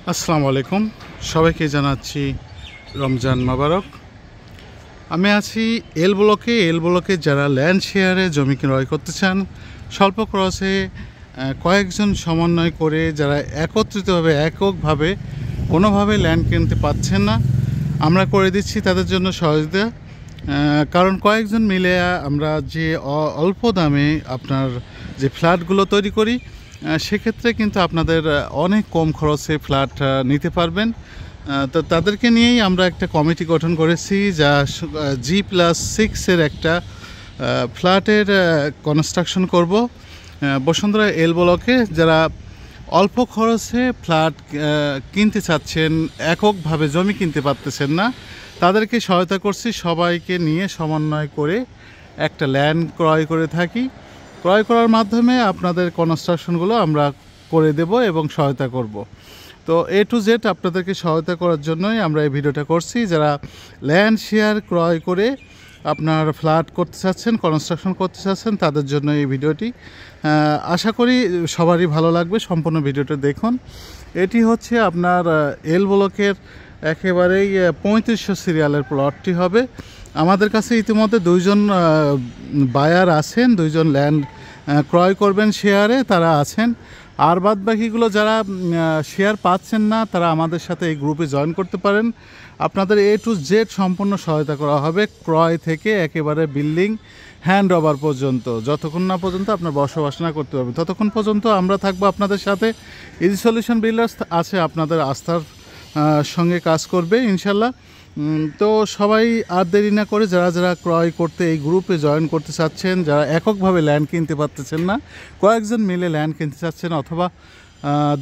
আসসালামু আলাইকুম, সবাইকে জানাচ্ছি রমজান মোবারক। আমি আছি এল ব্লকে যারা ল্যান্ড শেয়ারে জমি ক্রয় করতে চান, স্বল্প খরচে কয়েকজন সমন্বয় করে যারা একত্রিতভাবে এককভাবে কোনোভাবে ল্যান্ড কিনতে পাচ্ছেন না, আমরা করে দিচ্ছি তাদের জন্য সহযোগিতা। কারণ কয়েকজন মিলে আমরা যে অল্প দামে আপনার যে ফ্ল্যাটগুলো তৈরি করি, সেক্ষেত্রে কিন্তু আপনাদের অনেক কম খরচে ফ্ল্যাট নিতে পারবেন। তো তাদেরকে নিয়েই আমরা একটা কমিটি গঠন করেছি, যা G+6 একটা ফ্ল্যাটের কনস্ট্রাকশন করব বসুন্ধরা এল ব্লকে। যারা অল্প খরচে ফ্ল্যাট কিনতে চাচ্ছেন, এককভাবে জমি কিনতে পারতেছেন না, তাদেরকে সহায়তা করছি। সবাইকে নিয়ে সমন্বয় করে একটা ল্যান্ড ক্রয় করে থাকি। ক্রয় করার মাধ্যমে আপনাদের কনস্ট্রাকশনগুলো আমরা করে দেব এবং সহায়তা করব। তো A to Z আপনাদেরকে সহায়তা করার জন্যই আমরা এই ভিডিওটা করছি। যারা ল্যান্ড শেয়ার ক্রয় করে আপনার ফ্ল্যাট করতে চাচ্ছেন, কনস্ট্রাকশন করতে চাচ্ছেন, তাদের জন্য এই ভিডিওটি। আশা করি সবারই ভালো লাগবে, সম্পূর্ণ ভিডিওটা দেখুন। এটি হচ্ছে আপনার এল ব্লকের একেবারেই 3500 সিরিয়ালের প্লটটি হবে। আমাদের কাছে ইতিমধ্যে দুইজন বায়ার আছেন, দুইজন ল্যান্ড ক্রয় করবেন শেয়ারে, তারা আছেন। আর বাদ বাকিগুলো যারা শেয়ার পাচ্ছেন না, তারা আমাদের সাথে এই গ্রুপে জয়েন করতে পারেন। আপনাদের A to Z সম্পূর্ণ সহায়তা করা হবে, ক্রয় থেকে একেবারে বিল্ডিং হ্যান্ড ওভার পর্যন্ত। যতক্ষণ না পর্যন্ত আপনার বসবাস না করতে পারবেন, ততক্ষণ পর্যন্ত আমরা থাকবো আপনাদের সাথে। ইজি সলিউশন বিল্ডার্স আছে আপনাদের আস্থার সঙ্গে কাজ করবে ইনশাল্লাহ। তো সবাই আর দেরি না করে যারা যারা ক্রয় করতে এই গ্রুপে জয়েন করতে চাচ্ছেন, যারা এককভাবে ল্যান্ড কিনতে পারতেছেন না, কয়েকজন মিলে ল্যান্ড কিনতে চাচ্ছেন, অথবা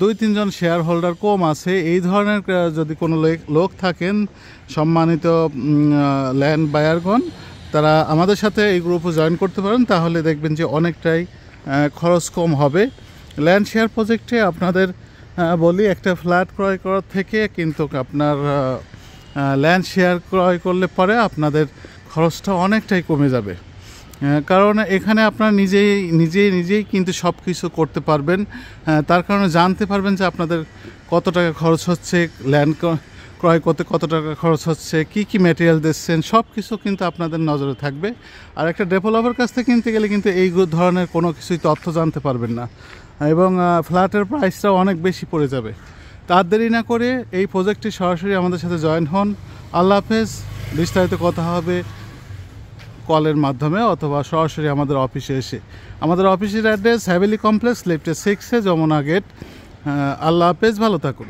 2-3 জন শেয়ার হোল্ডার কম আছে, এই ধরনের যদি কোনো লোক থাকেন, সম্মানিত ল্যান্ড বায়ারগণ, তারা আমাদের সাথে এই গ্রুপে জয়েন করতে পারেন। তাহলে দেখবেন যে অনেকটাই খরচ কম হবে। ল্যান্ড শেয়ার প্রজেক্টে আপনাদের বলি, একটা ফ্ল্যাট ক্রয় করার থেকে কিন্তু আপনার ল্যান্ড শেয়ার ক্রয় করলে পরে আপনাদের খরচটা অনেকটাই কমে যাবে। কারণ এখানে আপনারা নিজেই কিন্তু সব কিছু করতে পারবেন। তার কারণে জানতে পারবেন যে আপনাদের কত টাকা খরচ হচ্ছে, ল্যান্ড ক্রয় করতে কত টাকা খরচ হচ্ছে, কি ম্যাটেরিয়াল দিচ্ছেন, সব কিছু কিন্তু আপনাদের নজরে থাকবে। আর একটা ডেভেলপার কাছ থেকে কিনতে গেলে কিন্তু এই ধরনের কোনো কিছুই তথ্য জানতে পারবেন না, এবং ফ্ল্যাটের প্রাইসটাও অনেক বেশি পড়ে যাবে। তার দেরি না করে এই প্রজেক্টটি সরাসরি আমাদের সাথে জয়েন হন। আল্লাহ হাফেজ। বিস্তারিত কথা হবে কলের মাধ্যমে অথবা সরাসরি আমাদের অফিসে এসে। আমাদের অফিসের অ্যাড্রেস হ্যাভেলি কমপ্লেক্স, লিফটে 6-এ, যমুনা গেট। আল্লাহ হাফেজ, ভালো থাকুন।